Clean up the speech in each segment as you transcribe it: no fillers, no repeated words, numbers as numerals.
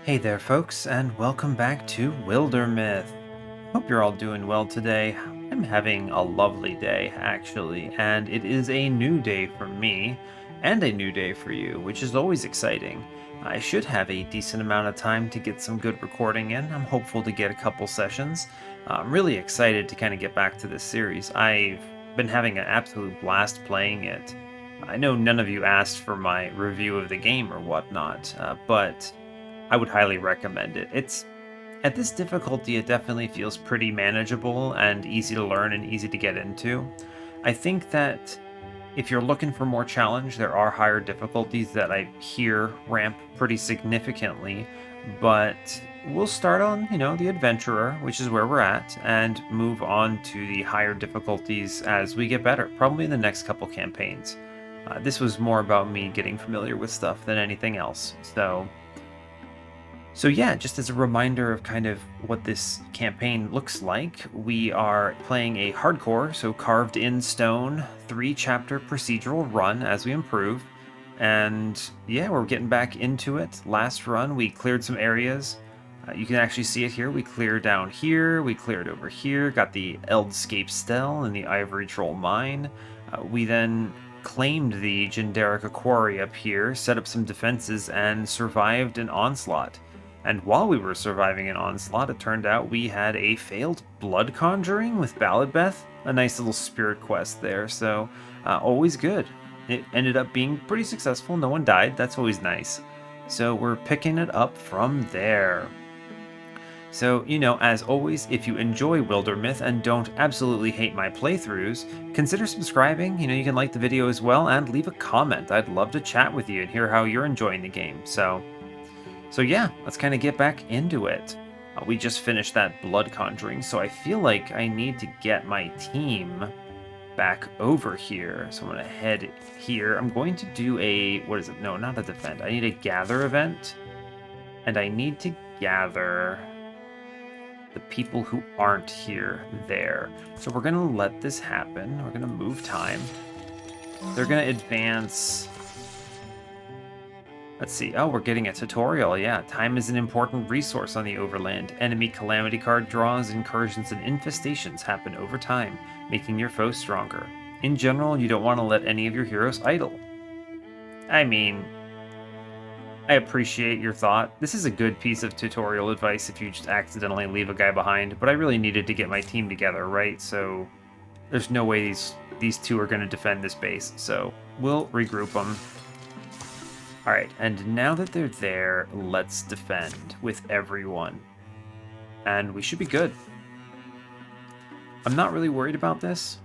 Hey there, folks, and welcome back to Wildermyth. Hope you're all doing well today. I'm having a lovely day, actually, and it is a new day for me and a new day for you, which is always exciting. I should have a decent amount of time to get some good recording in. I'm hopeful to get a couple sessions. I'm really excited to kind of get back to this series. I've been having an absolute blast playing it. I know none of you asked for my review of the game or whatnot, but I would highly recommend it. It's at this difficulty, it definitely feels pretty manageable and easy to learn and easy to get into. I think that if you're looking for more challenge, there are higher difficulties that I hear ramp pretty significantly, but we'll start on, the adventurer, which is where we're at, and move on to the higher difficulties as we get better, probably in the next couple campaigns. This was more about me getting familiar with stuff than anything else, so yeah, just as a reminder of kind of what this campaign looks like, we are playing a hardcore, so carved in stone, 3-chapter procedural run as we improve. And yeah, we're getting back into it. Last run, we cleared some areas. You can actually see it here. We cleared down here, we cleared over here, got the Eldscape Stele and the Ivory Troll Mine. We then claimed the Jynderica Quarry up here, set up some defenses, and survived an onslaught. And while we were surviving an onslaught, it turned out we had a failed blood conjuring with Beth. A nice little spirit quest there, so always good. It ended up being pretty successful. No one died. That's always nice. So we're picking it up from there. So, as always, if you enjoy Wildermyth and don't absolutely hate my playthroughs, consider subscribing. You can like the video as well and leave a comment. I'd love to chat with you and hear how you're enjoying the game. So yeah, let's kind of get back into it. We just finished that blood conjuring, so I feel like I need to get my team back over here. So I'm going to head here. I'm going to do a, what is it? No, not a defend. I need a gather event, and I need to gather the people who aren't here there. So we're going to let this happen. We're going to move time. They're going to advance. Let's see. Oh, we're getting a tutorial. Yeah, time is an important resource on the Overland. Enemy calamity card draws, incursions, and infestations happen over time, making your foes stronger. In general, you don't want to let any of your heroes idle. I mean, I appreciate your thought. This is a good piece of tutorial advice if you just accidentally leave a guy behind, but I really needed to get my team together, right? So there's no way these two are going to defend this base, so we'll regroup them. Alright, and now that they're there, let's defend with everyone. And we should be good. I'm not really worried about this.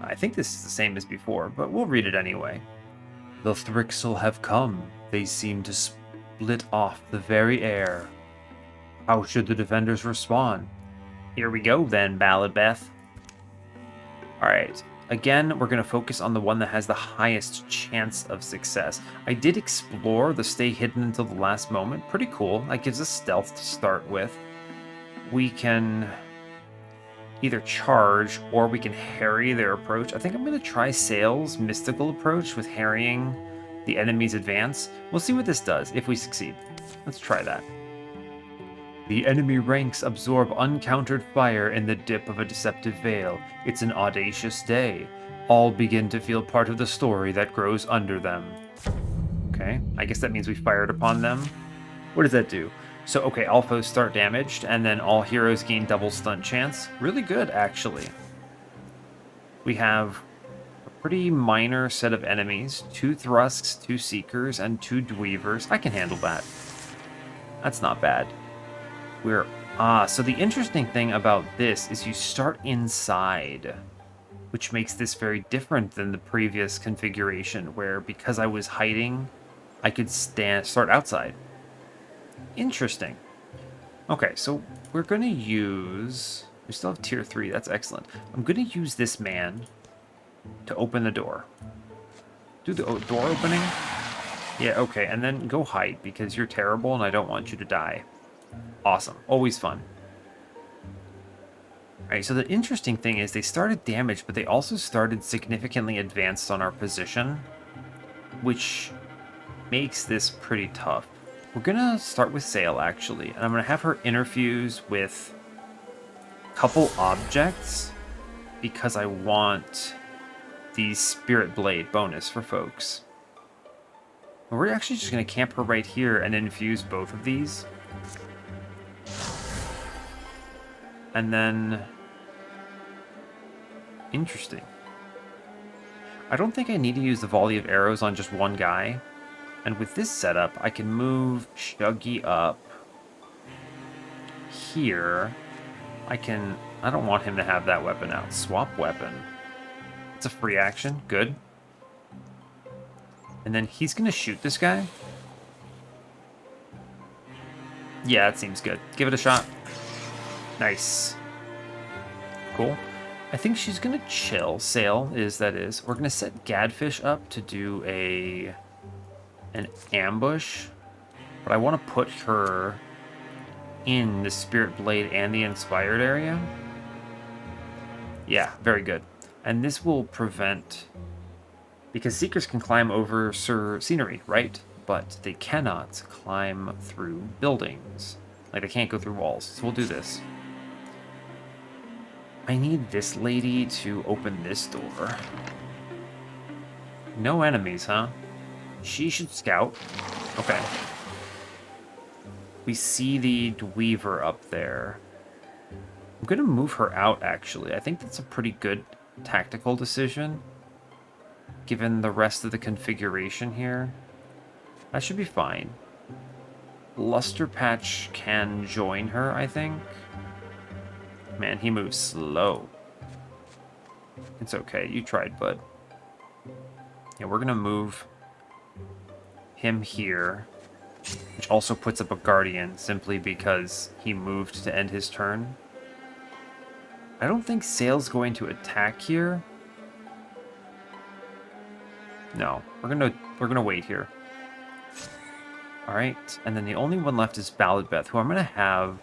I think this is the same as before, but we'll read it anyway. The Thrixel have come. They seem to split off the very air. How should the defenders respond? Here we go then, Beth. Alright. Again, we're going to focus on the one that has the highest chance of success. I did explore the stay hidden until the last moment. Pretty cool. That gives us stealth to start with. We can either charge or we can harry their approach. I think I'm going to try Sail's mystical approach with harrying the enemy's advance. We'll see what this does if we succeed. Let's try that. The enemy ranks absorb uncountered fire in the dip of a deceptive veil. It's an audacious day. All begin to feel part of the story that grows under them. Okay, I guess that means we fired upon them. What does that do? So, okay, all foes start damaged, and then all heroes gain double stun chance. Really good, actually. We have a pretty minor set of enemies. 2 Thrusks, 2 Seekers, and 2 Dweavers. I can handle that. That's not bad. So the interesting thing about this is you start inside, which makes this very different than the previous configuration, where because I was hiding, I could start outside. Interesting. Okay, so we're going to use... We still have tier 3, that's excellent. I'm going to use this man to open the door. Do the door opening? Yeah, okay, and then go hide, because you're terrible and I don't want you to die. Awesome. Always fun. Alright, so the interesting thing is they started damaged, but they also started significantly advanced on our position, which makes this pretty tough. We're gonna start with Sail, actually, and I'm gonna have her interfuse with a couple objects because I want the Spirit Blade bonus for folks. And we're actually just gonna camp her right here and infuse both of these. And then... Interesting. I don't think I need to use the volley of arrows on just one guy. And with this setup, I can move Shuggy up here. I don't want him to have that weapon out. Swap weapon. It's a free action. Good. And then he's going to shoot this guy. Yeah, it seems good. Give it a shot. Nice. Cool. I think she's going to chill. Sail is, that is. We're going to set Gadfish up to do an ambush. But I want to put her in the Spirit Blade and the Inspired area. Yeah, very good. And this will prevent... Because Seekers can climb over scenery, right? But they cannot climb through buildings. Like, they can't go through walls. So we'll do this. I need this lady to open this door. No enemies, huh? She should scout. Okay. We see the Dweaver up there. I'm going to move her out, actually. I think that's a pretty good tactical decision, given the rest of the configuration here. That should be fine. Luster Patch can join her, I think. Man, he moves slow. It's okay. You tried, bud. Yeah, we're going to move him here, which also puts up a Guardian simply because he moved to end his turn. I don't think Sail's going to attack here. No, we're gonna wait here. All right, and then the only one left is Balladbeth, who I'm gonna have.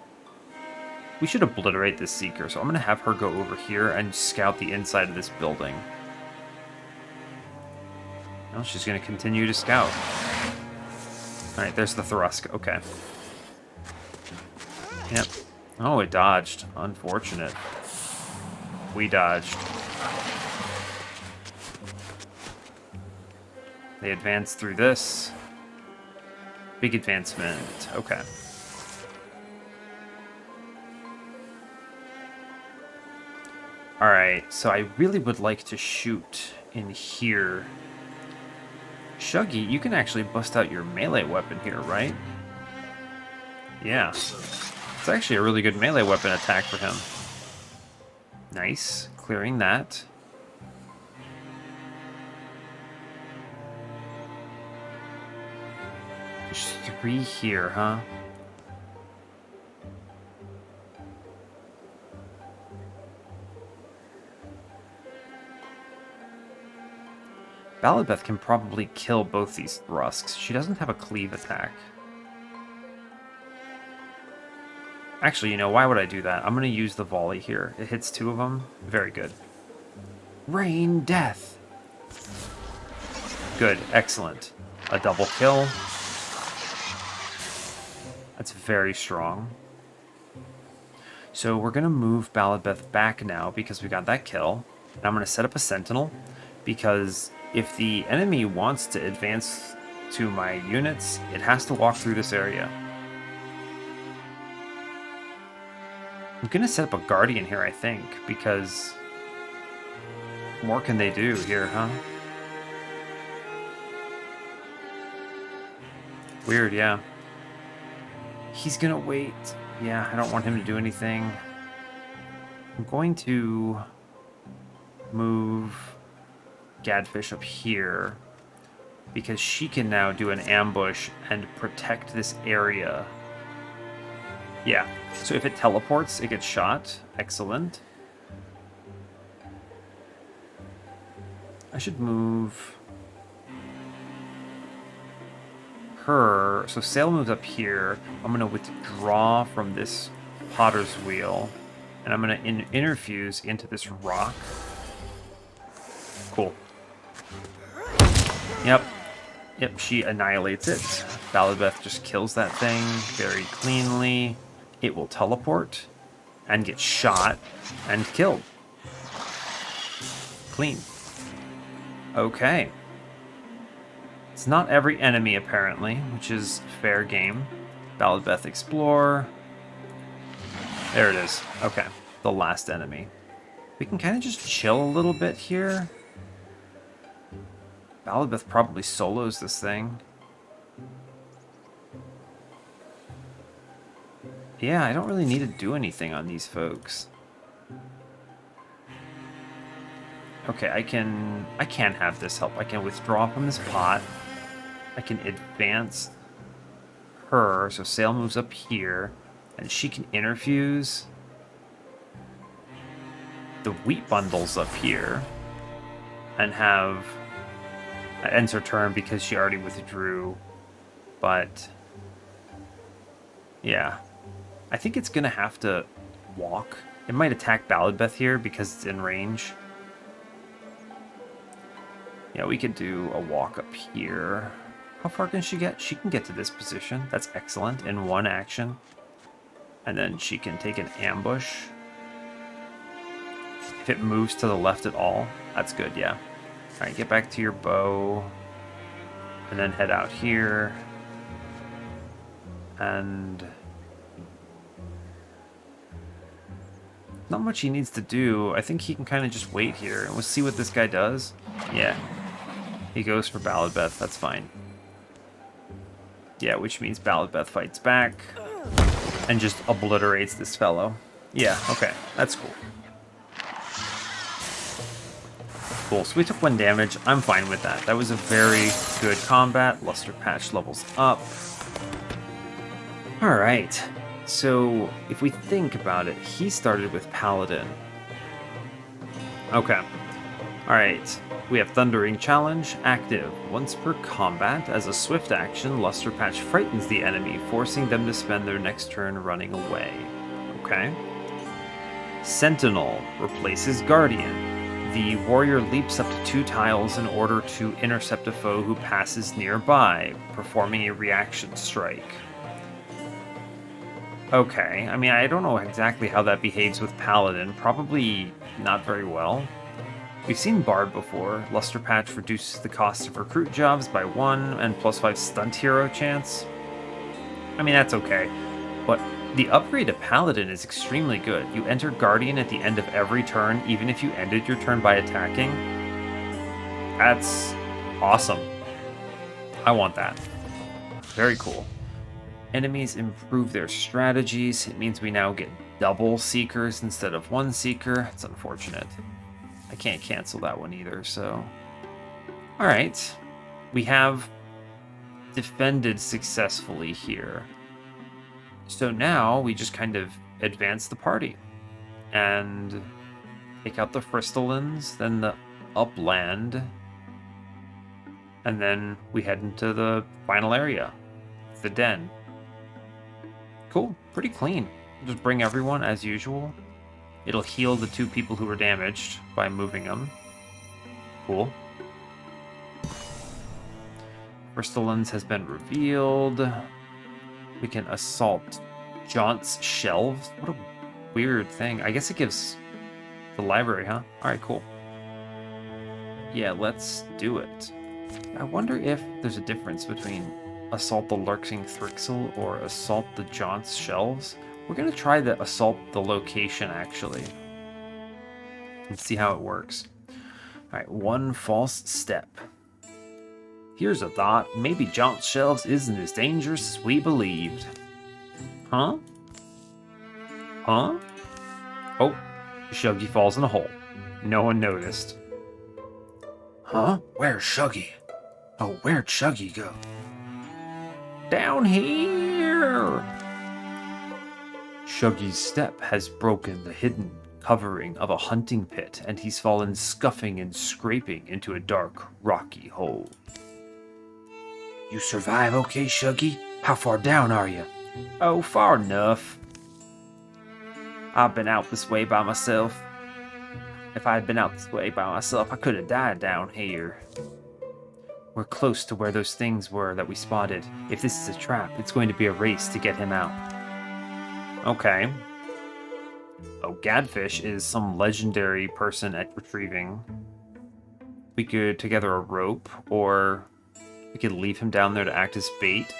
We should obliterate this Seeker, so I'm gonna have her go over here and scout the inside of this building. Well, she's gonna continue to scout. All right, there's the Thrusk. Okay. Yep. Oh, it dodged. Unfortunate. We dodged. They advance through this. Big advancement. Okay. Alright, so I really would like to shoot in here. Shuggy, you can actually bust out your melee weapon here, right? Yeah. It's actually a really good melee weapon attack for him. Nice. Clearing that. There's 3 here, huh? Balladbeth can probably kill both these Thrusks. She doesn't have a cleave attack. Actually, you know, why would I do that? I'm going to use the volley here. It hits 2 of them. Very good. Rain Death. Good. Excellent. A double kill. That's very strong. So we're going to move Balladbeth back now because we got that kill. And I'm going to set up a Sentinel because if the enemy wants to advance to my units, it has to walk through this area. I'm going to set up a Guardian here, I think, because what more can they do here, huh? Weird, yeah. He's going to wait. Yeah, I don't want him to do anything. I'm going to move Gadfish up here because she can now do an ambush and protect this area. Yeah, so if it teleports, it gets shot. Excellent. I should move her. So Sail moves up here. I'm going to withdraw from this Potter's Wheel, and I'm going to interfuse into this rock. Cool. Yep, she annihilates it. Balladbeth just kills that thing very cleanly. It will teleport and get shot and killed. Clean. Okay. It's not every enemy, apparently, which is fair game. Balladbeth explore. There it is. Okay, the last enemy. We can kind of just chill a little bit here. Balladbeth probably solos this thing. Yeah, I don't really need to do anything on these folks. Okay, I can have this help. I can withdraw from this pot. I can advance her, so Sail moves up here, and she can interfuse the wheat bundles up here, and have that ends her turn because she already withdrew. But yeah, I think it's gonna have to walk. It might attack Balladbeth here because it's in range. Yeah, we could do a walk up here. How far can she get? She can get to this position. That's excellent in one action. And then she can take an ambush. If it moves to the left at all, that's good, yeah. All right, get back to your bow. And then head out here. And not much he needs to do. I think he can kind of just wait here. And we'll see what this guy does. Yeah. He goes for Balladbeth, that's fine. Yeah, which means Balladbeth fights back and just obliterates this fellow. Yeah, okay, that's cool. Cool, so we took 1 damage. I'm fine with that. That was a very good combat. Luster Patch levels up. Alright, so if we think about it, he started with Paladin. Okay. Alright, we have Thundering Challenge, active. Once per combat, as a swift action, Luster Patch frightens the enemy, forcing them to spend their next turn running away. Okay. Sentinel replaces Guardian. The warrior leaps up to 2 tiles in order to intercept a foe who passes nearby, performing a reaction strike. Okay, I mean, I don't know exactly how that behaves with Paladin. Probably not very well. We've seen Bard before. Luster Patch reduces the cost of recruit jobs by 1 and +5 stunt hero chance. I mean, that's okay. But the upgrade to Paladin is extremely good. You enter Guardian at the end of every turn, even if you ended your turn by attacking. That's awesome. I want that. Very cool. Enemies improve their strategies. It means we now get double Seekers instead of 1 Seeker. It's unfortunate. I can't cancel that one either, so... Alright. We have defended successfully here. So now we just kind of advance the party. And take out the Frystallands, then the Upland. And then we head into the final area. The Den. Cool. Pretty clean. Just bring everyone as usual. It'll heal the 2 people who were damaged by moving them. Cool. Frystallands has been revealed. We can assault Jaunt's shelves. What a weird thing. I guess it gives the library, huh? Alright, cool. Yeah, let's do it. I wonder if there's a difference between assault the lurking Thrixel or assault the Jaunt's shelves. We're going to try the assault the location, actually, and see how it works. Alright, 1 false step. Here's a thought. Maybe Jaunt's shelves isn't as dangerous as we believed. Huh? Huh? Oh, Shuggy falls in a hole. No one noticed. Huh? Where's Shuggy? Oh, where'd Shuggy go? Down here! Shuggy's step has broken the hidden covering of a hunting pit, and he's fallen scuffing and scraping into a dark, rocky hole. You survive okay, Shuggy? How far down are you? Oh, far enough. I've been out this way by myself. If I had been out this way by myself, I could have died down here. We're close to where those things were that we spotted. If this is a trap, it's going to be a race to get him out. Okay. Oh, Gadfish is some legendary person at retrieving. We could together a rope, or we could leave him down there to act as bait.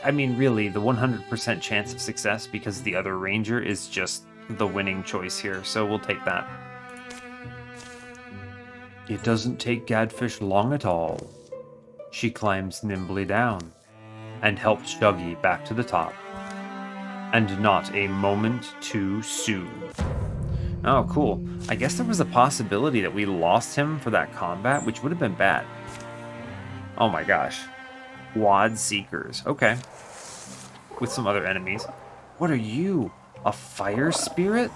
I mean, really, the 100% chance of success because the other ranger is just the winning choice here, so we'll take that. It doesn't take Gadfish long at all. She climbs nimbly down and helps Shuggy back to the top. And not a moment too soon. Oh, cool. I guess there was a possibility that we lost him for that combat, which would have been bad. Oh my gosh. Wad Seekers. Okay. With some other enemies. What are you? A fire spirit?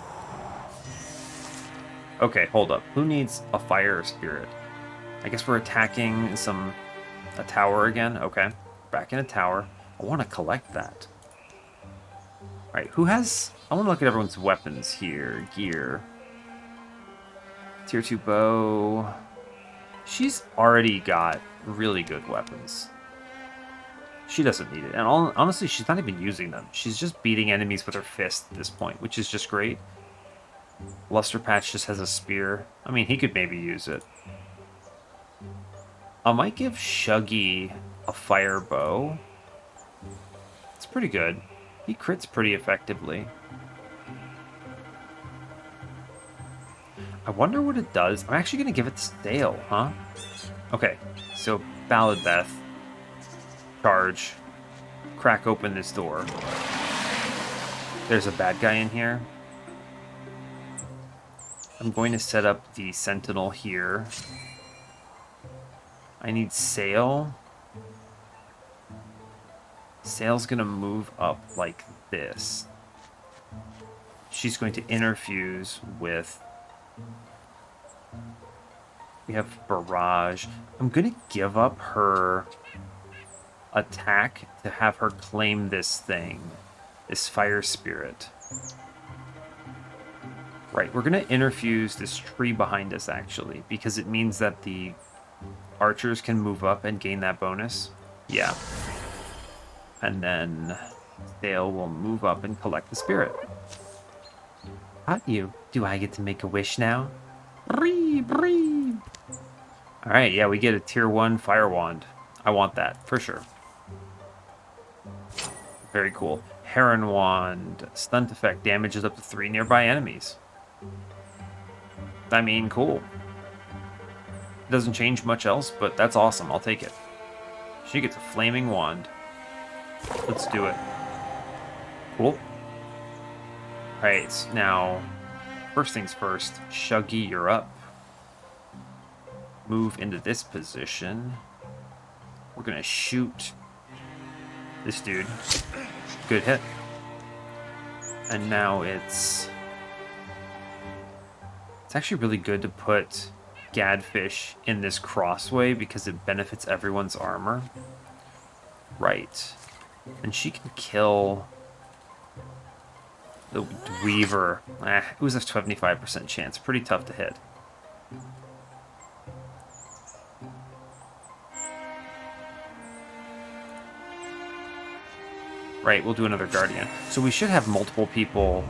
Okay, hold up. Who needs a fire spirit? I guess we're attacking a tower again. Okay. Back in a tower. I want to collect that. Alright, who has... I want to look at everyone's weapons here. Gear. Tier 2 bow. She's already got really good weapons. She doesn't need it. And honestly, she's not even using them. She's just beating enemies with her fist at this point, which is just great. Luster Patch just has a spear. I mean, he could maybe use it. I might give Shuggy a fire bow. It's pretty good. He crits pretty effectively. I wonder what it does. I'm actually going to give it Stale, huh? Okay, so Balladbeth. Charge. Crack open this door. There's a bad guy in here. I'm going to set up the sentinel here. I need Sail. Sail's going to move up like this. She's going to interfuse with... We have Barrage. I'm going to give up her attack to have her claim this thing. This Fire Spirit. Right, we're going to interfuse this tree behind us, actually, because it means that the archers can move up and gain that bonus. Yeah. And then Dale will move up and collect the spirit. Got you. Do I get to make a wish now? Bree, bree. Alright, yeah, we get a tier 1 fire wand. I want that, for sure. Very cool. Heron wand. Stunt effect damages up to 3 nearby enemies. I mean, cool. Doesn't change much else, but that's awesome. I'll take it. She gets a flaming wand. Let's do it. Cool. Alright, now, first things first. Shuggy, you're up. Move into this position. We're gonna shoot this dude. Good hit. And now it's actually really good to put Gadfish in this crossway because it benefits everyone's armor. Right. And she can kill the Weaver. It was a 25% chance. Pretty tough to hit. Right, we'll do another Guardian. So we should have multiple people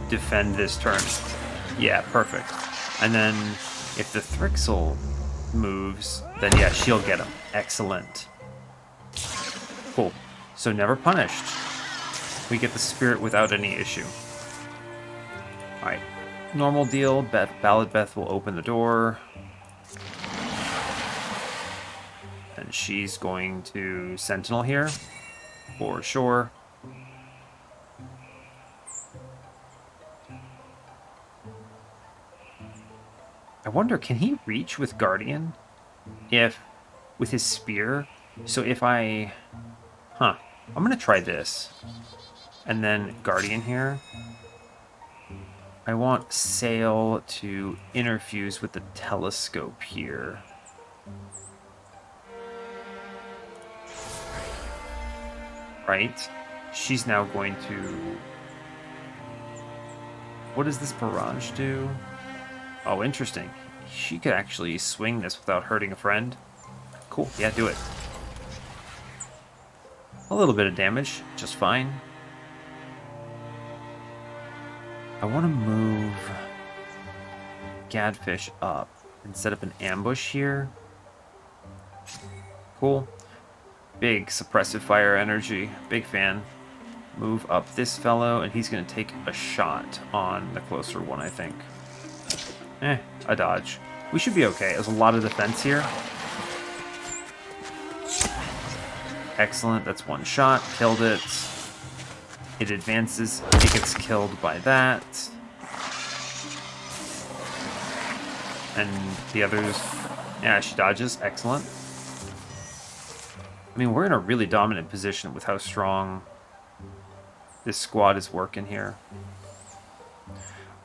defend this turn. Yeah, perfect. And then if the Thrixel moves, then yeah, she'll get him. Excellent. Cool. So never punished. We get the spirit without any issue. Alright. Normal deal. Balladbeth will open the door. And she's going to Sentinel here. For sure. I wonder, can he reach with Guardian? With his spear? So if I... I'm gonna try this. And then Guardian here. I want Sail to interfuse with the telescope here. Right? She's now going to... What does this barrage do? Oh, interesting. She could actually swing this without hurting a friend. Cool. Yeah, do it. A little bit of damage, just fine. I want to move Gadfish up and set up an ambush here. Cool. Big suppressive fire energy. Big fan. Move up this fellow, and he's going to take a shot on the closer one, I think. A dodge. We should be okay. There's a lot of defense here. Excellent. That's one shot. Killed it. It advances. It gets killed by that. And the others... Yeah, she dodges. Excellent. I mean, we're in a really dominant position with how strong this squad is working here.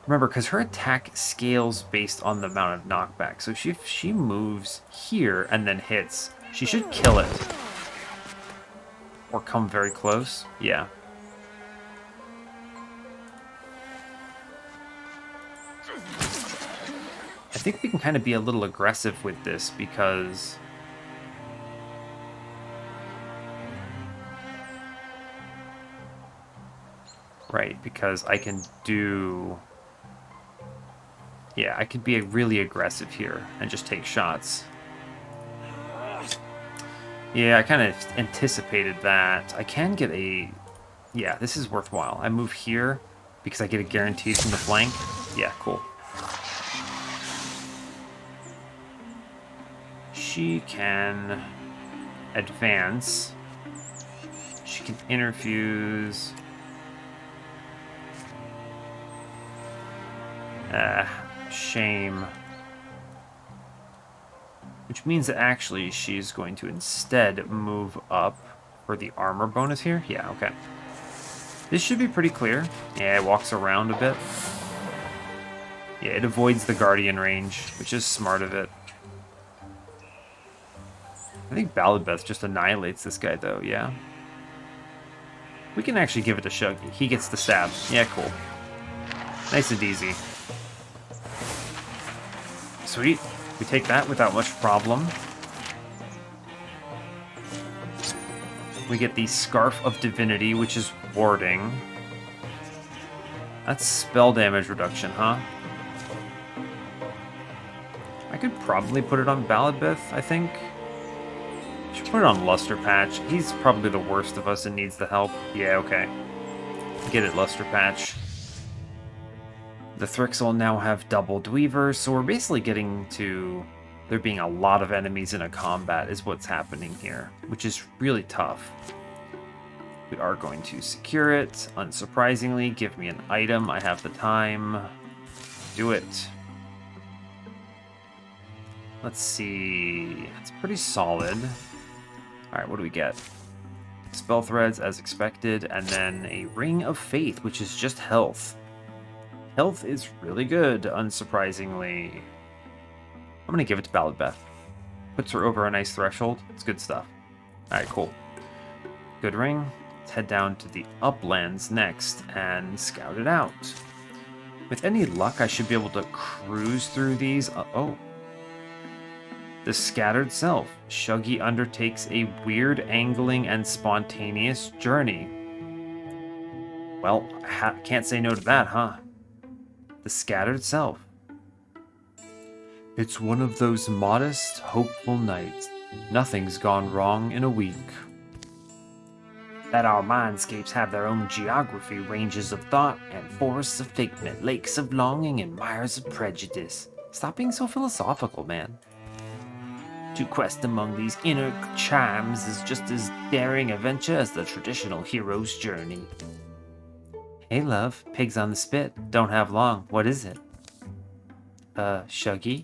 Remember, because her attack scales based on the amount of knockback. So if she moves here and then hits, she should kill it. Or come very close. Yeah. I think we can kind of be a little aggressive with this because... Right, because I can do... Yeah, I could be really aggressive here and just take shots. Yeah, I kind of anticipated that. I can get a... Yeah, this is worthwhile. I move here because I get a guarantee from the flank. Yeah, cool. She can advance. She can interfuse. Shame. Which means that actually she's going to instead move up for the armor bonus here. Yeah, okay. This should be pretty clear. Yeah, it walks around a bit. Yeah, it avoids the guardian range, which is smart of it. I think Balladbeth just annihilates this guy, though, yeah? We can actually give it to Shuggy. He gets the stab. Yeah, cool. Nice and easy. Sweet. We take that without much problem. We get the Scarf of Divinity, which is warding. That's spell damage reduction, huh? I could probably put it on Balladbeth, I think. Should put it on Luster Patch. He's probably the worst of us and needs the help. Yeah, okay. Get it, Luster Patch. The Thrixel now have double Dweavers, so we're basically getting to there being a lot of enemies in a combat is what's happening here, which is really tough. We are going to secure it. Unsurprisingly, give me an item. I have the time. Do it. Let's see. It's pretty solid. Alright, what do we get? Spell Threads as expected, and then a Ring of Faith, which is just health. Health is really good, unsurprisingly. I'm going to give it to Balladbeth. Puts her over a nice threshold. It's good stuff. Alright, cool. Good ring. Let's head down to the Uplands next and scout it out. With any luck, I should be able to cruise through these. Oh. The Scattered Self. Shuggy undertakes a weird angling and spontaneous journey. Well, can't say no to that, huh? The Scattered Self. It's one of those modest, hopeful nights. Nothing's gone wrong in a week. That our mindscapes have their own geography, ranges of thought, and forests of figment, lakes of longing, and mires of prejudice. Stop being so philosophical, man. To quest among these inner chimes is just as daring a venture as the traditional hero's journey. Hey, love. Pigs on the spit. Don't have long. What is it? Shuggy?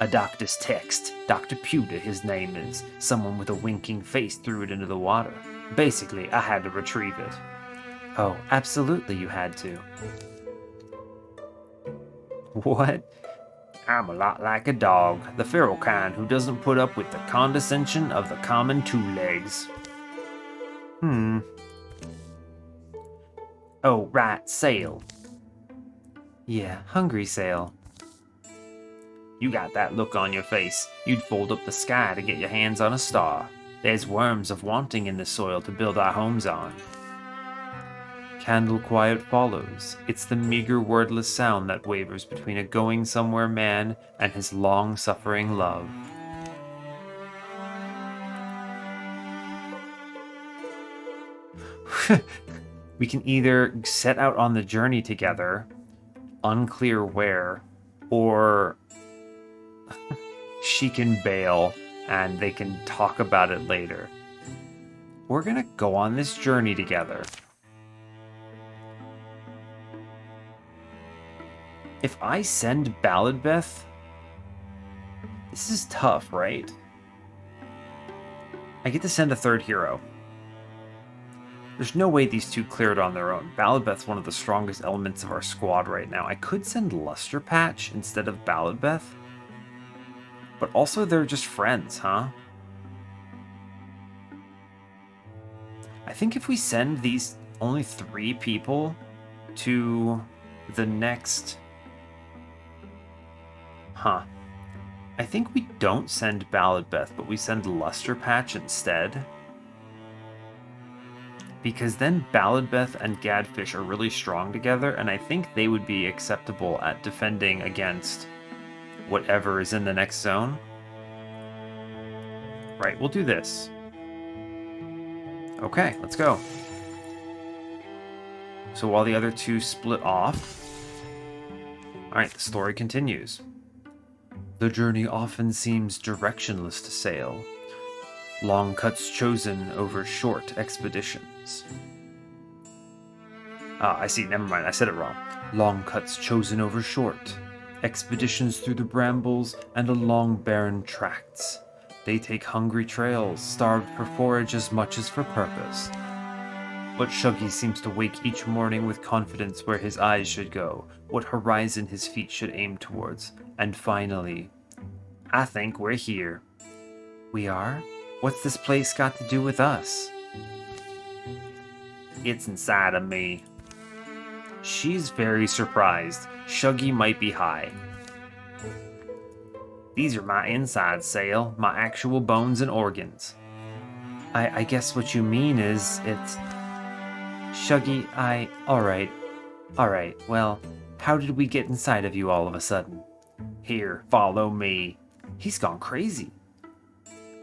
A doctor's text. Dr. Pewter, his name is. Someone with a winking face threw it into the water. Basically, I had to retrieve it. Oh, absolutely you had to. What? I'm a lot like a dog, the feral kind who doesn't put up with the condescension of the common two-legs. Oh, right, Sail. Yeah, hungry Sail. You got that look on your face. You'd fold up the sky to get your hands on a star. There's worms of wanting in the soil to build our homes on. Candle quiet follows. It's the meager wordless sound that wavers between a going somewhere man and his long-suffering love. We can either set out on the journey together, unclear where, or she can bail and they can talk about it later. We're gonna go on this journey together. If I send Balladbeth, this is tough, right? I get to send a third hero. There's no way these two clear it on their own. Balladbeth's one of the strongest elements of our squad right now. I could send Luster Patch instead of Balladbeth. But also they're just friends, huh? I think if we send these only 3 people to the next... I think we don't send Balladbeth, but we send Luster Patch instead. Because then Balladbeth and Gadfish are really strong together, and I think they would be acceptable at defending against whatever is in the next zone. Right, we'll do this. Okay, let's go. So while the other 2 split off... Alright, the story continues. The journey often seems directionless to sail. Long cuts chosen over short expeditions. I see, never mind, I said it wrong. Long cuts chosen over short. Expeditions through the brambles and along barren tracts. They take hungry trails, starved for forage as much as for purpose. But Shuggy seems to wake each morning with confidence where his eyes should go, what horizon his feet should aim towards, and finally, I think we're here. We are? What's this place got to do with us? It's inside of me. She's very surprised. Shuggy might be high. These are my insides, Sail. My actual bones and organs. I guess what you mean is it's... Shuggy, Alright. Well, how did we get inside of you all of a sudden? Here, follow me. He's gone crazy.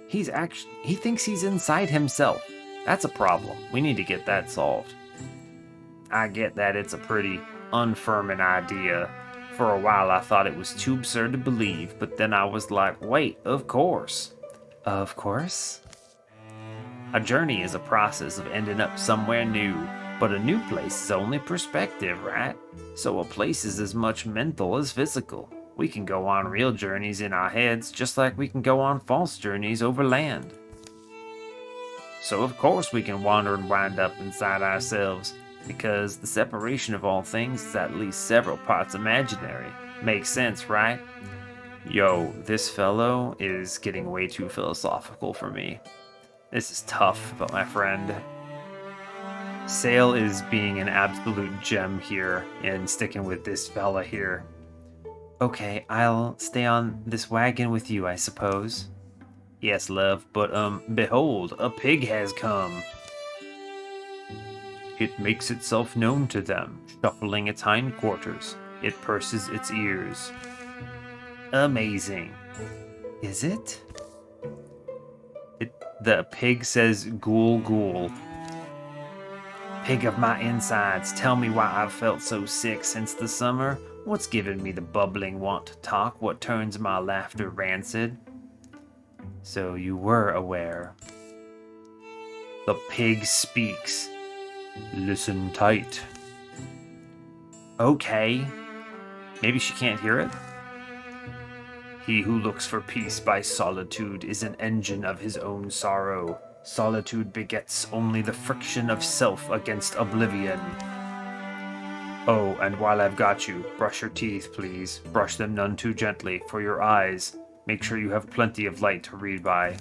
He thinks he's inside himself. That's a problem. We need to get that solved. I get that it's a pretty unfirming idea. For a while I thought it was too absurd to believe, but then I was like, wait, of course. Of course? A journey is a process of ending up somewhere new, but a new place is only perspective, right? So a place is as much mental as physical. We can go on real journeys in our heads just like we can go on false journeys over land. So of course we can wander and wind up inside ourselves, because the separation of all things is at least several parts imaginary. Makes sense, right? Yo, this fellow is getting way too philosophical for me. This is tough, but my friend. Sail is being an absolute gem here and sticking with this fella here. Okay, I'll stay on this wagon with you, I suppose. Yes, love, but behold, a pig has come. It makes itself known to them, shuffling its hindquarters. It purses its ears. Amazing. Is it? The pig says, ghoul, ghoul. Pig of my insides, tell me why I've felt so sick since the summer. What's given me the bubbling want to talk? What turns my laughter rancid? So you were aware. The pig speaks. Listen tight. Okay. Maybe she can't hear it? He who looks for peace by solitude is an engine of his own sorrow. Solitude begets only the friction of self against oblivion. Oh, and while I've got you, brush your teeth, please. Brush them none too gently, for your eyes. Make sure you have plenty of light to read by.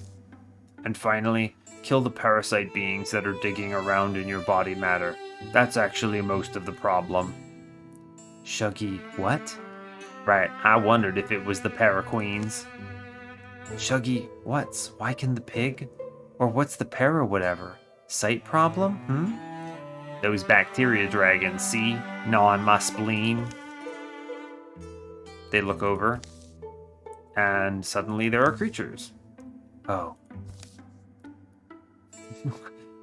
And finally, kill the parasite beings that are digging around in your body matter. That's actually most of the problem. Shuggy, what? Right, I wondered if it was the Paraqueens. Shuggy, why can the pig? Or what's the para whatever? Sight problem? Those bacteria dragons, see? Gnawing my spleen. They look over, and suddenly there are creatures. Oh.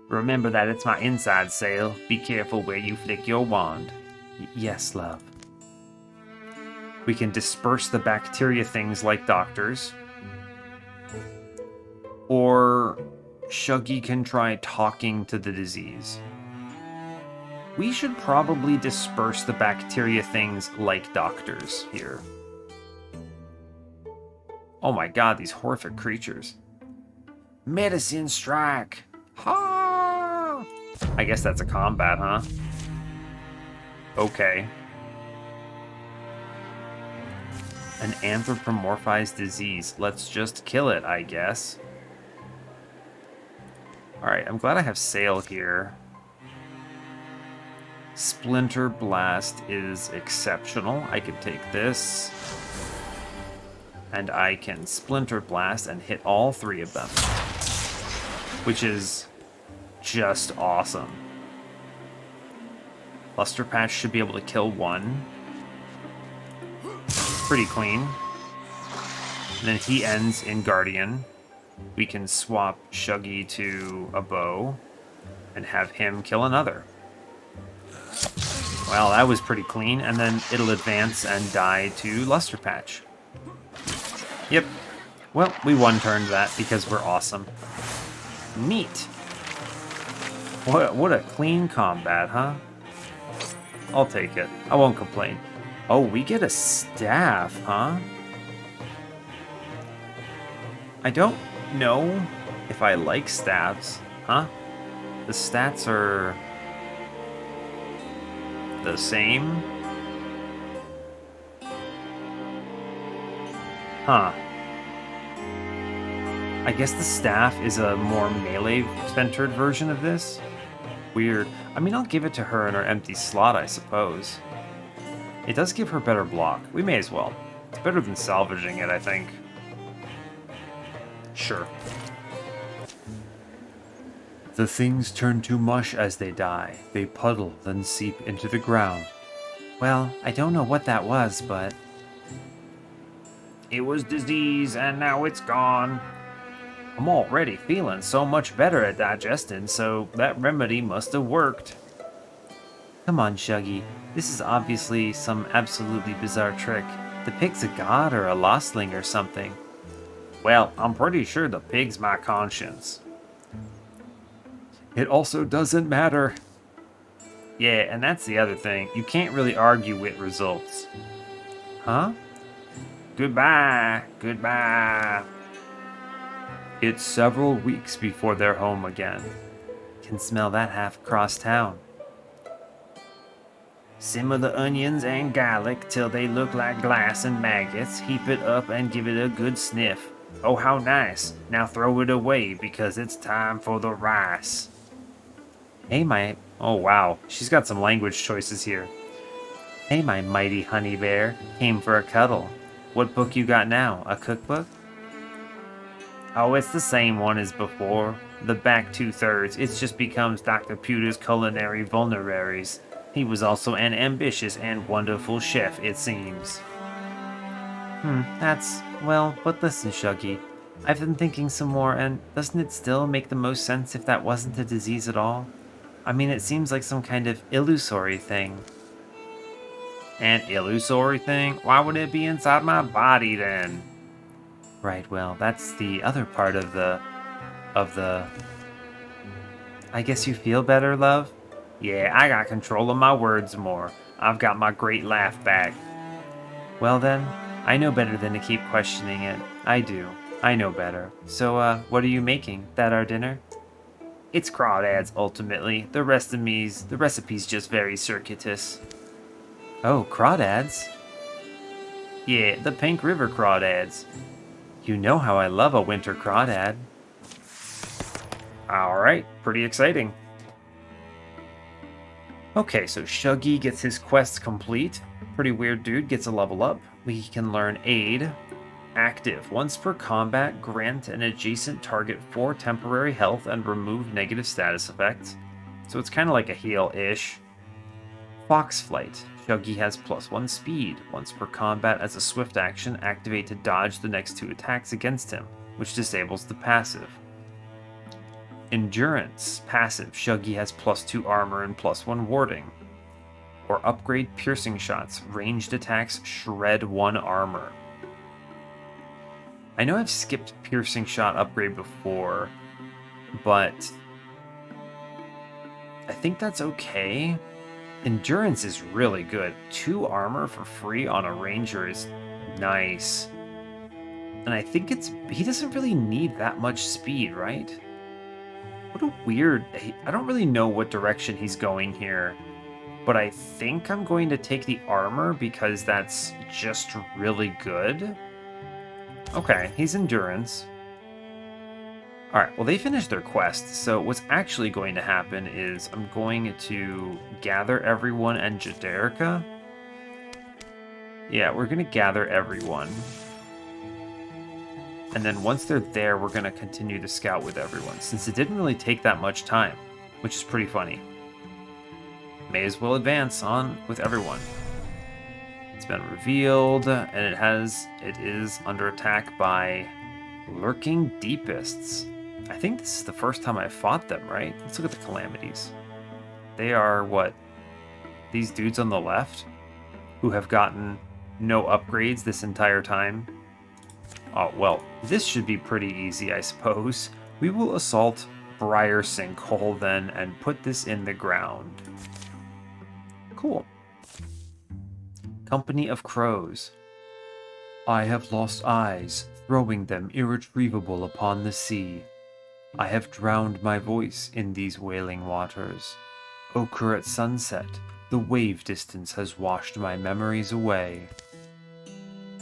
Remember that it's my inside sail. Be careful where you flick your wand. Yes, love. We can disperse the bacteria things like doctors. Or Shuggy can try talking to the disease. We should probably disperse the bacteria things like doctors here. Oh my god, these horrific creatures. Medicine strike! Ha! I guess that's a combat, huh? Okay. An anthropomorphized disease. Let's just kill it, I guess. Alright, I'm glad I have Sail here. Splinter Blast is exceptional. I can take this. And I can Splinter Blast and hit all three of them. Which is just awesome. Luster Patch should be able to kill one. Pretty clean. And then he ends in Guardian. We can swap Shuggy to a bow and have him kill another. Well, that was pretty clean. And then it'll advance and die to Luster Patch. Yep. Well, we one-turned that because we're awesome. Neat. What a clean combat, huh? I'll take it. I won't complain. Oh, we get a staff, huh? I don't know if I like staffs, huh? The stats are the same. Huh. I guess the staff is a more melee-centered version of this. Weird. I mean, I'll give it to her in her empty slot, I suppose. It does give her better block. We may as well. It's better than salvaging it, I think. Sure. The things turn to mush as they die. They puddle, then seep into the ground. Well, I don't know what that was, but... It was disease, and now it's gone. I'm already feeling so much better at digesting, so that remedy must have worked. Come on, Shuggy. This is obviously some absolutely bizarre trick. The pig's a god or a lostling or something. Well, I'm pretty sure the pig's my conscience. It also doesn't matter. Yeah, and that's the other thing. You can't really argue with results. Huh? Goodbye. Goodbye. It's several weeks before they're home again. Can smell that half across town. Simmer the onions and garlic till they look like glass and maggots. Heap it up and give it a good sniff. Oh, how nice. Now throw it away because it's time for the rice. Hey, my... Oh, wow. She's got some language choices here. Hey, my mighty honey bear. Came for a cuddle. What book you got now? A cookbook? Oh, it's the same one as before. The back 2/3. It just becomes Dr. Pewter's culinary vulneraries. He was also an ambitious and wonderful chef, it seems. That's... Well, but listen, Shuggy. I've been thinking some more, and doesn't it still make the most sense if that wasn't a disease at all? I mean, it seems like some kind of illusory thing. An illusory thing? Why would it be inside my body, then? Right, well, that's the other part of the... I guess you feel better, love? Yeah, I got control of my words more. I've got my great laugh back. Well then, I know better than to keep questioning it. I do. I know better. So, what are you making? That our dinner? It's crawdads, ultimately. The recipe's just very circuitous. Oh, crawdads? Yeah, the Pink River crawdads. You know how I love a winter crawdad. Alright, pretty exciting. Okay, so Shuggy gets his quest complete. Pretty weird dude gets a level up. We can learn Aid. Active. Once per combat, grant an adjacent target 4 temporary health and remove negative status effects. So it's kind of like a heal-ish. Fox Flight. Shuggy has +1 speed. Once per combat, as a swift action, activate to dodge the next 2 attacks against him, which disables the passive. Endurance. Passive. Shuggy has +2 armor and +1 warding. Or upgrade piercing shots. Ranged attacks shred 1 armor. I know I've skipped piercing shot upgrade before, but I think that's okay. Endurance is really good. 2 armor for free on a ranger is nice. And I think he doesn't really need that much speed, right? What a weird... I don't really know what direction he's going here, but I think I'm going to take the armor because that's just really good. Okay, he's endurance. Alright, well they finished their quest, so what's actually going to happen is I'm going to gather everyone and Jynderica. Yeah, we're going to gather everyone. And then once they're there, we're going to continue to scout with everyone, since it didn't really take that much time, which is pretty funny. May as well advance on with everyone. It's been revealed, and it is under attack by Lurking Deepists. I think this is the first time I fought them, right? Let's look at the calamities. They are, what? These dudes on the left? Who have gotten no upgrades this entire time? Oh, well, this should be pretty easy, I suppose. We will assault Briar Sinkhole then and put this in the ground. Cool. Company of Crows. I have lost eyes, throwing them irretrievable upon the sea. I have drowned my voice in these wailing waters. Ochre at sunset, the wave distance has washed my memories away.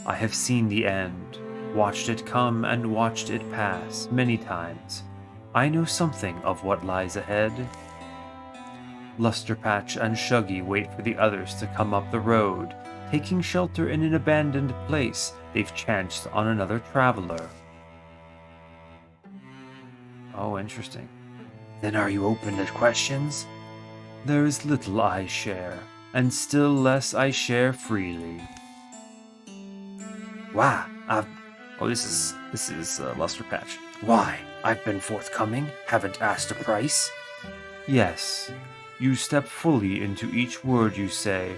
I have seen the end, watched it come and watched it pass many times. I know something of what lies ahead. Lusterpatch and Shuggy wait for the others to come up the road. Taking shelter in an abandoned place, they've chanced on another traveler. Oh, interesting. Then are you open to questions? There is little I share, and still less I share freely. Why, this is Lusterpatch. Why, I've been forthcoming, haven't asked a price. Yes, you step fully into each word you say,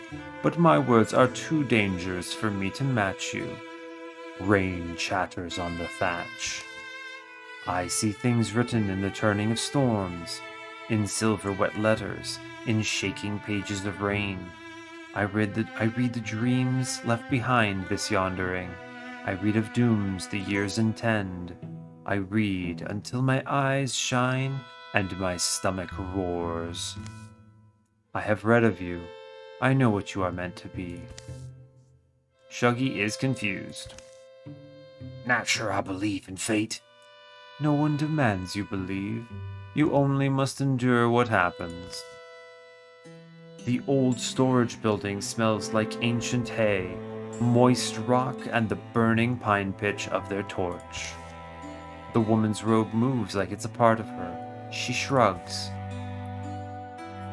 but my words are too dangerous for me to match you. Rain chatters on the thatch. I see things written in the turning of storms, in silver wet letters, in shaking pages of rain. I read the dreams left behind this yondering. I read of dooms the years intend. I read until my eyes shine and my stomach roars. I have read of you. I know what you are meant to be. Shuggy is confused. Not sure I believe in fate. No one demands you believe. You only must endure what happens. The old storage building smells like ancient hay, moist rock, and the burning pine pitch of their torch. The woman's robe moves like it's a part of her. She shrugs.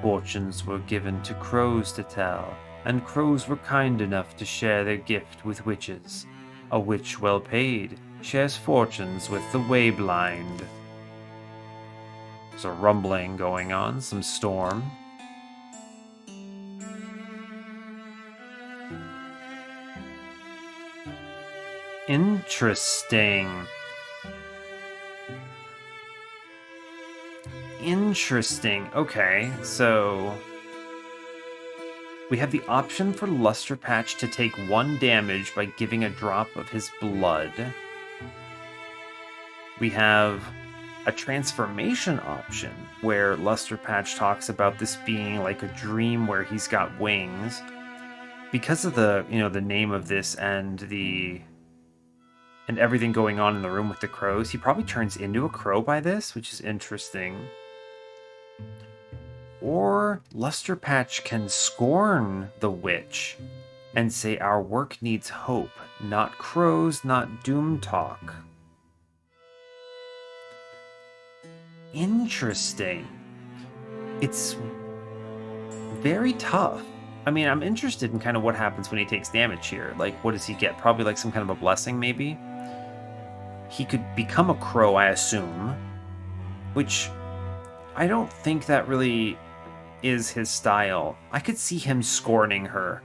Fortunes were given to crows to tell, and crows were kind enough to share their gift with witches. A witch well paid shares fortunes with the way-blind. There's a rumbling going on, some storm. Interesting. Okay, so we have the option for Lusterpatch to take 1 damage by giving a drop of his blood. We have a transformation option where Lusterpatch talks about this being like a dream where he's got wings. Because of the name of this and everything going on in the room with the crows, he probably turns into a crow by this, which is interesting. Or Lusterpatch can scorn the witch and say our work needs hope, not crows, not doom talk. Interesting. It's very tough. I mean, I'm interested in kind of what happens when he takes damage here. Like, what does he get? Probably like some kind of a blessing, maybe? He could become a crow, I assume, which I don't think that really is his style. I could see him scorning her.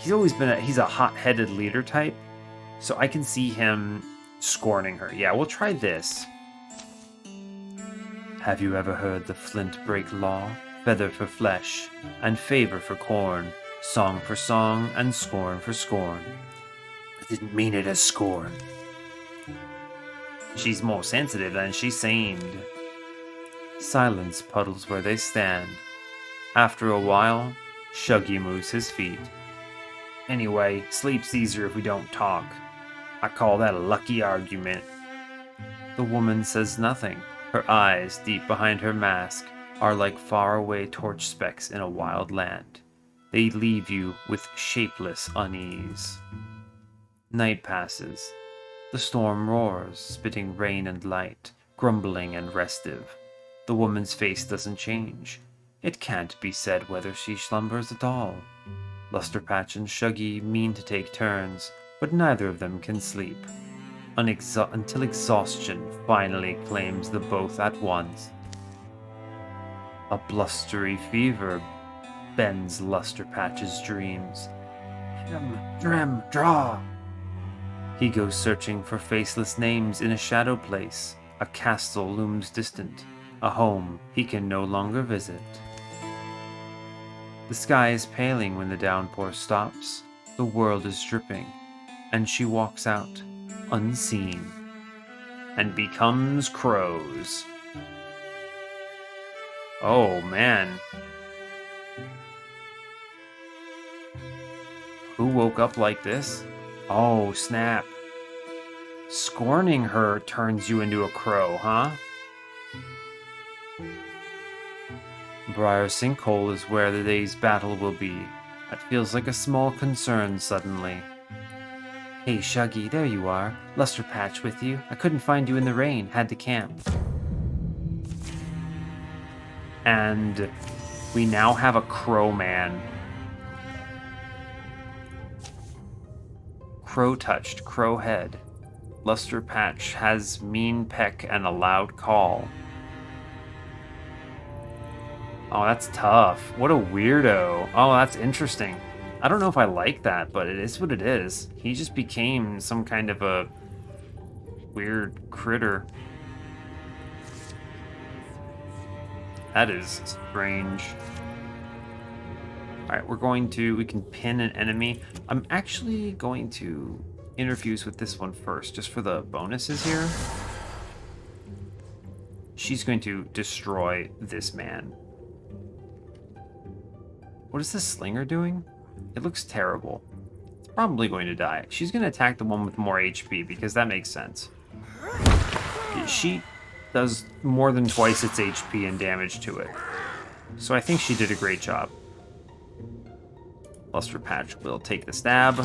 He's always been he's a hot-headed leader type, so I can see him scorning her. Yeah, we'll try this. Have you ever heard the flint break law? Feather for flesh, and favor for corn, song for song, and scorn for scorn. I didn't mean it as scorn. She's more sensitive than she seemed. Silence puddles where they stand. After a while, Shuggy moves his feet. Anyway, sleep's easier if we don't talk. I call that a lucky argument. The woman says nothing. Her eyes, deep behind her mask, are like faraway torch specks in a wild land. They leave you with shapeless unease. Night passes. The storm roars, spitting rain and light, grumbling and restive. The woman's face doesn't change. It can't be said whether she slumbers at all. Lusterpatch and Shuggy mean to take turns, but neither of them can sleep. Until exhaustion finally claims the both at once. A blustery fever bends Lusterpatch's dreams. Drem, draw! He goes searching for faceless names in a shadow place. A castle looms distant, a home he can no longer visit. The sky is paling when the downpour stops. The world is dripping, and she walks out, unseen, and becomes crows. Oh, man. Who woke up like this? Oh, snap. Scorning her turns you into a crow, huh? Briar Sinkhole is where the day's battle will be. That feels like a small concern suddenly. Hey, Shuggy, there you are. Lusterpatch with you. I couldn't find you in the rain. Had to camp. And we now have a crow man. Crow touched, crow head. Lusterpatch has mean peck and a loud call. Oh, that's tough. What a weirdo. Oh, that's interesting. I don't know if I like that, but it is what it is. He just became some kind of a weird critter. That is strange. Alright, we can pin an enemy. I'm actually going to interfuse with this one first, just for the bonuses here. She's going to destroy this man. What is this slinger doing? It looks terrible. It's probably going to die. She's going to attack the one with more HP, because that makes sense. She does more than twice its HP and damage to it. So I think she did a great job. Lusterpatch will take the stab.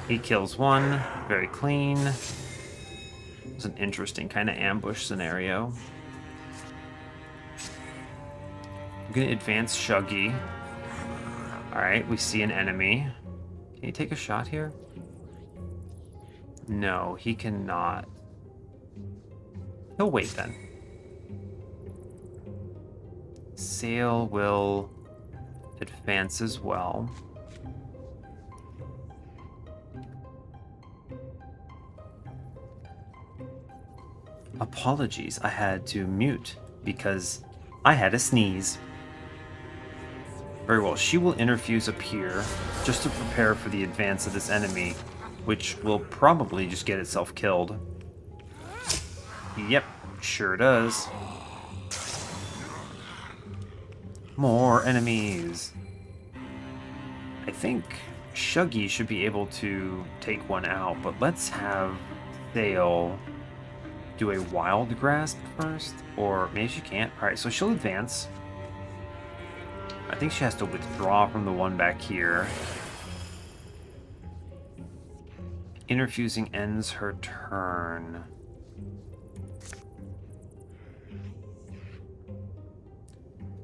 He kills one. Very clean. It's an interesting kind of ambush scenario. I'm going to advance Shuggy. Alright, we see an enemy. Can he take a shot here? No, he cannot. He'll wait then. Sail will advance as well. Apologies, I had to mute because I had a sneeze. Very well, she will interfuse up here just to prepare for the advance of this enemy, which will probably just get itself killed. Yep, sure does. More enemies. I think Shuggy should be able to take one out, but let's have Thale do a wild grasp first, or maybe she can't. All right, so she'll advance. I think she has to withdraw from the one back here. Interfusing ends her turn.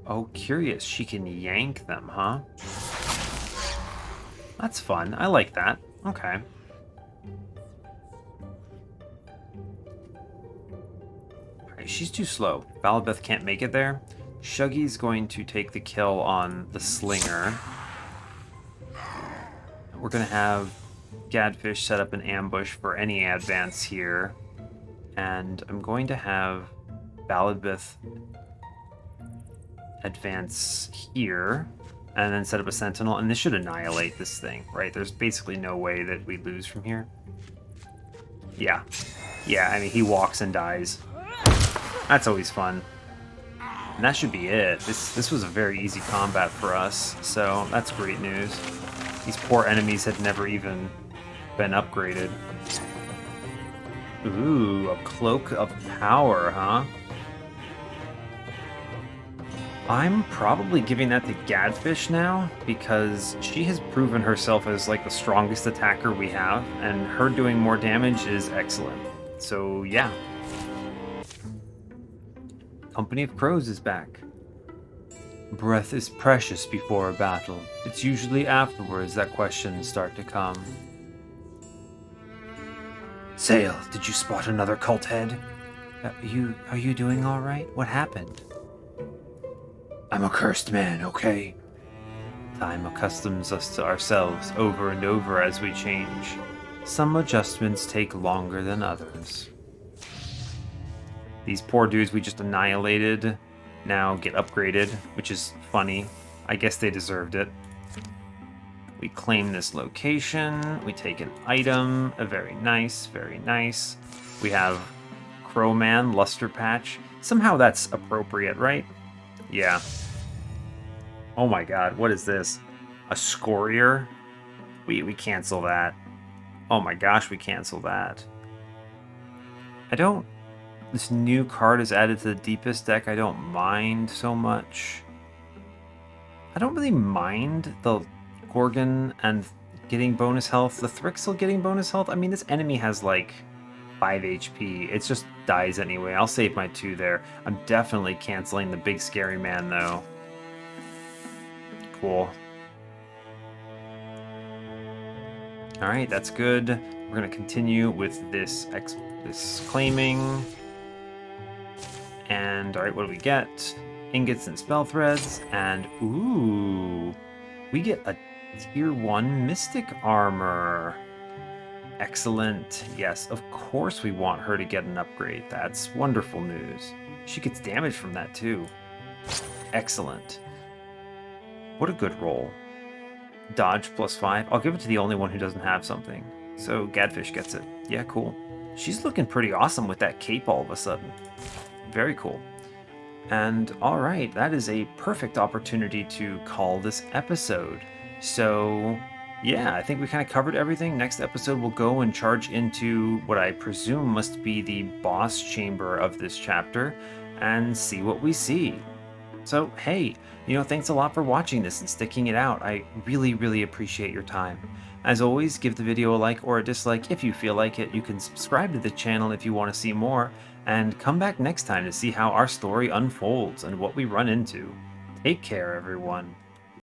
Oh, curious. She can yank them, huh? That's fun. I like that. Okay. Alright, she's too slow. Valabeth can't make it there. Shuggy's going to take the kill on the Slinger. We're going to have Gadfish set up an ambush for any advance here. And I'm going to have Valabeth advance here. And then set up a Sentinel. And this should annihilate this thing, right? There's basically no way that we lose from here. Yeah. Yeah, I mean, he walks and dies. That's always fun. And that should be it. This was a very easy combat for us, so that's great news. These poor enemies had never even been upgraded. Ooh, a Cloak of Power, huh? I'm probably giving that to Gadfish now, because she has proven herself as like the strongest attacker we have, and her doing more damage is excellent. So yeah. Company of Crows is back. Breath is precious before a battle. It's usually afterwards that questions start to come. Sail, did you spot another cult head? Are you doing all right? What happened? I'm a cursed man, okay? Time accustoms us to ourselves over and over as we change. Some adjustments take longer than others. These poor dudes we just annihilated now get upgraded, which is funny. I guess they deserved it. We claim this location. We take an item. Very nice, very nice. We have Crowman, Luster Patch. Somehow that's appropriate, right? Yeah. Oh my god, what is this? A Scorier? We cancel that. Oh my gosh, we cancel that. This new card is added to the deepest deck. I don't mind so much. I don't really mind the Gorgon and getting bonus health. The Thrixel getting bonus health. I mean, this enemy has like 5 HP. It just dies anyway. I'll save my 2 there. I'm definitely canceling the big scary man though. Cool. Alright, that's good. We're going to continue with this claiming. And, alright, what do we get? Ingots and spell threads, and, ooh, we get a tier 1 mystic armor. Excellent. Yes, of course we want her to get an upgrade. That's wonderful news. She gets damage from that, too. Excellent. What a good roll. Dodge +5. I'll give it to the only one who doesn't have something. So, Gadfish gets it. Yeah, cool. She's looking pretty awesome with that cape all of a sudden. Very cool. And alright, that is a perfect opportunity to call this episode. So, yeah, I think we kind of covered everything. Next episode, we'll go and charge into what I presume must be the boss chamber of this chapter and see what we see. So, hey, thanks a lot for watching this and sticking it out. I really, really appreciate your time. As always, give the video a like or a dislike if you feel like it. You can subscribe to the channel if you want to see more, and come back next time to see how our story unfolds and what we run into. Take care, everyone.